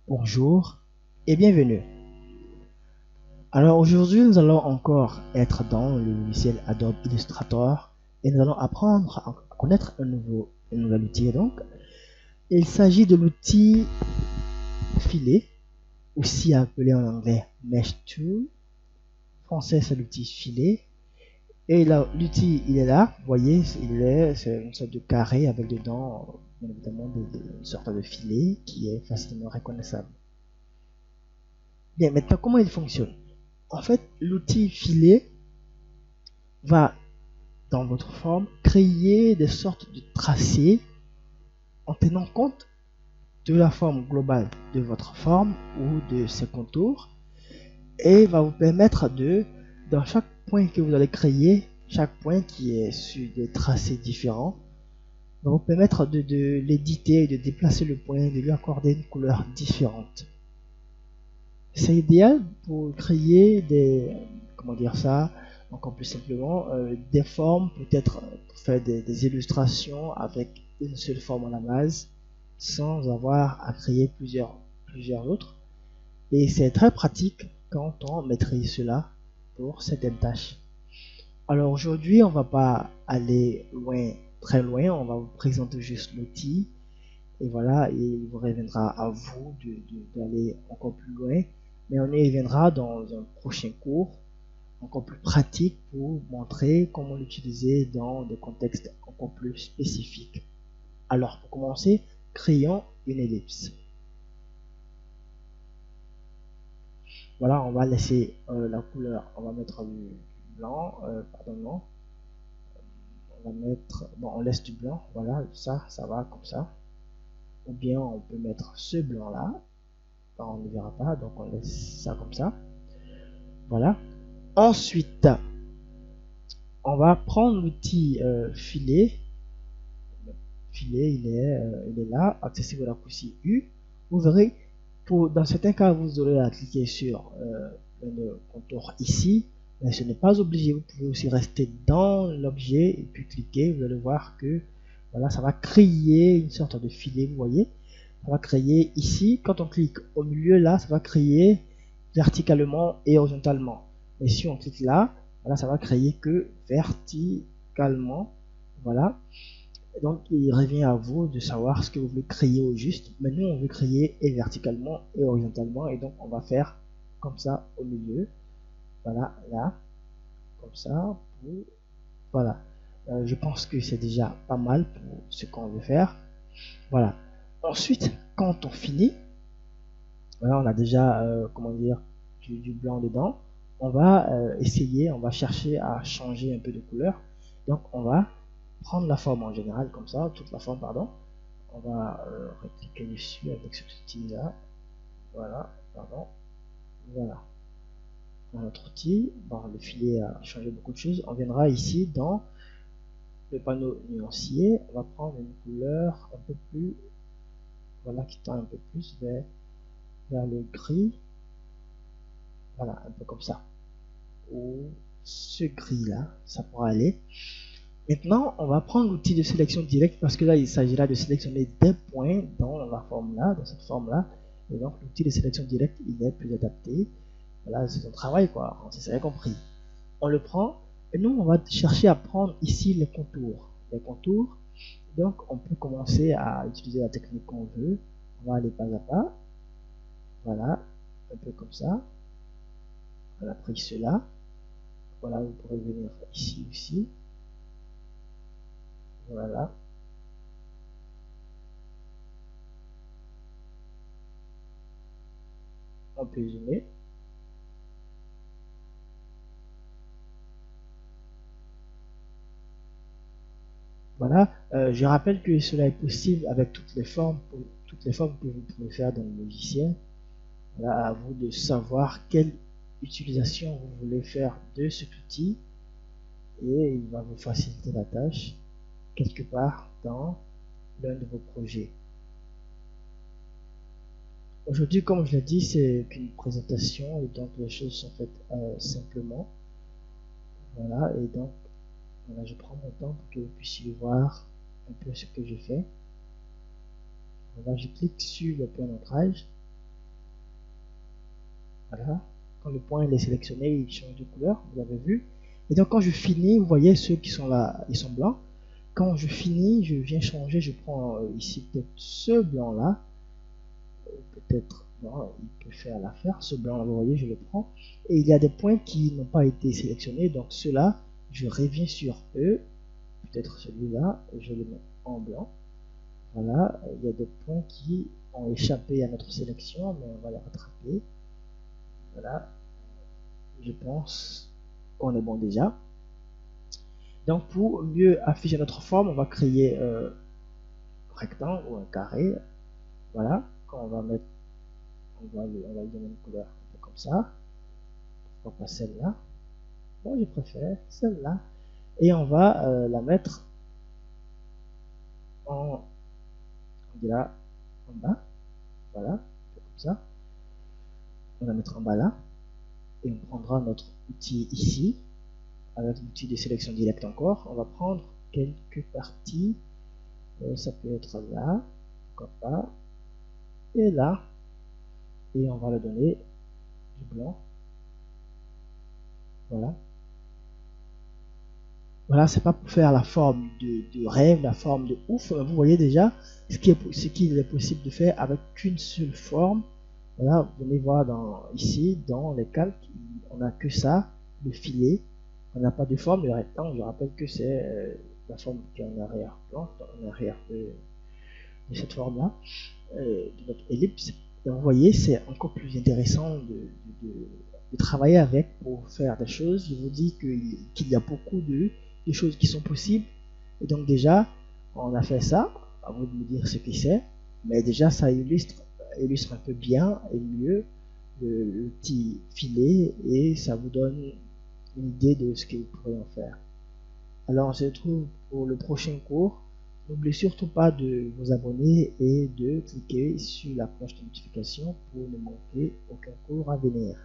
Bonjour et bienvenue. Alors aujourd'hui, nous allons encore être dans le logiciel Adobe Illustrator et nous allons apprendre à connaître un nouvel outil. Donc, il s'agit de l'outil filet, aussi appelé en anglais Mesh Tool. En français, c'est l'outil filet. Et là, l'outil, il est là. Vous voyez, c'est une sorte de carré avec dedans, bien évidemment, une sorte de filet qui est facilement reconnaissable. Bien, maintenant, comment il fonctionne? En fait, l'outil filet va, dans votre forme, créer des sortes de tracés en tenant compte de la forme globale de votre forme ou de ses contours et va vous permettre dans chaque point que vous allez créer, chaque point qui est sur des tracés différents, va vous permettre de l'éditer, de déplacer le point, de lui accorder une couleur différente. C'est idéal pour créer comment dire ça, encore plus simplement, des formes, peut-être pour faire des illustrations avec une seule forme à la base, sans avoir à créer plusieurs autres. Et c'est très pratique quand on maîtrise cela pour certaines tâches. Alors aujourd'hui, on va pas aller loin, très loin, on va vous présenter juste l'outil. Et voilà, et il vous reviendra à vous d'aller encore plus loin. Mais on y reviendra dans un prochain cours, encore plus pratique pour montrer comment l'utiliser dans des contextes encore plus spécifiques. Alors, pour commencer, créons une ellipse. Voilà, on va laisser la couleur, on va mettre du blanc, pardon, non, on va mettre, bon, on laisse du blanc, voilà, ça va comme ça. Ou bien on peut mettre ce blanc là, on ne verra pas, donc on laisse ça comme ça. Voilà. Ensuite, on va prendre l'outil filet. Filet, il est là, accessible au raccourci U. Vous verrez, dans certains cas, vous aurez à cliquer sur le contour ici, mais ce n'est pas obligé. Vous pouvez aussi rester dans l'objet et puis cliquer. Vous allez voir que voilà, ça va créer une sorte de filet, vous voyez. Ça va créer ici, quand on clique au milieu là, ça va créer verticalement et horizontalement. Mais si on clique là, voilà, ça va créer que verticalement. Voilà. Donc il revient à vous de savoir ce que vous voulez créer au juste. Mais nous, on veut créer et verticalement et horizontalement. Et donc on va faire comme ça au milieu. Voilà, là. Comme ça. Voilà. Je pense que c'est déjà pas mal pour ce qu'on veut faire. Voilà. Ensuite, quand on finit, voilà, on a déjà, comment dire, du blanc dedans. On va essayer, on va chercher à changer un peu de couleur. Donc, on va prendre la forme en général, comme ça, toute la forme, pardon. On va cliquer dessus avec cet outil-là. Voilà, pardon. Voilà. Dans notre outil, bon, le filet a changé beaucoup de choses. On viendra ici dans le panneau nuancier. On va prendre une couleur un peu plus, voilà, qui tend un peu plus vers le gris. Voilà, un peu comme ça. Ou ce gris là, ça pourra aller. Maintenant, on va prendre l'outil de sélection directe parce que là, il s'agira de sélectionner des points dans la forme là, dans cette forme là. Et donc, l'outil de sélection directe, il est plus adapté. Voilà, c'est un travail quoi, on s'est compris. On le prend et nous, on va chercher à prendre ici les contours. Les contours, donc on peut commencer à utiliser la technique qu'on veut. On va aller pas à pas. Voilà, un peu comme ça. On a pris cela. Voilà, vous pourrez venir ici aussi. Voilà. On peut zoomer. Voilà. Je rappelle que cela est possible avec toutes les formes que vous pouvez faire dans le logiciel. Voilà, à vous de savoir quelle utilisation vous voulez faire de cet outil et il va vous faciliter la tâche quelque part dans l'un de vos projets. Aujourd'hui, comme je l'ai dit, c'est qu'une présentation et donc les choses sont faites simplement. Voilà, et donc voilà, je prends mon temps pour que vous puissiez voir un peu ce que je fais. Voilà, je clique sur le point d'ancrage Voilà. Quand le point il est sélectionné, il change de couleur, vous l'avez vu. Et donc quand je finis, vous voyez ceux qui sont là, ils sont blancs. Quand je finis, je viens changer, je prends ici peut-être ce blanc là, peut-être, non, il peut faire l'affaire, ce blanc là, vous voyez, je le prends. Et il y a des points qui n'ont pas été sélectionnés, donc ceux-là, je reviens sur eux, peut-être celui-là, je le mets en blanc. Voilà, il y a des points qui ont échappé à notre sélection, mais on va les rattraper. Voilà, je pense qu'on est bon déjà. Donc pour mieux afficher notre forme, on va créer un rectangle ou un carré. Voilà, quand on va mettre, on va lui donner une couleur un peu comme ça. Pourquoi pas celle-là? Bon, je préfère celle-là. Et on va la mettre en, là, en bas. Voilà, comme ça. On va mettre en bas là. Et on prendra notre outil ici. Avec l'outil de sélection directe encore, on va prendre quelques parties. Ça peut être là, pourquoi pas, et là, et on va le donner du blanc. Voilà. Voilà, c'est pas pour faire la forme de rêve, la forme de ouf. Vous voyez déjà ce qu'il est possible de faire avec qu'une seule forme. Voilà, vous venez voir ici, dans les calques, on n'a que ça, le filet. On n'a pas de forme, le rectangle, je rappelle que c'est la forme qui est en arrière-plan, en arrière de cette forme-là, de notre ellipse. Et vous voyez, c'est encore plus intéressant de travailler avec pour faire des choses. Je vous dis qu'il y a beaucoup de choses qui sont possibles. Et donc déjà, on a fait ça, à vous de me dire ce que c'est, mais déjà ça illustre un peu bien et mieux le petit filet et ça vous donne une idée de ce que vous pourrez en faire. Alors on se retrouve pour le prochain cours. N'oubliez surtout pas de vous abonner et de cliquer sur la cloche de notification pour ne manquer aucun cours à venir.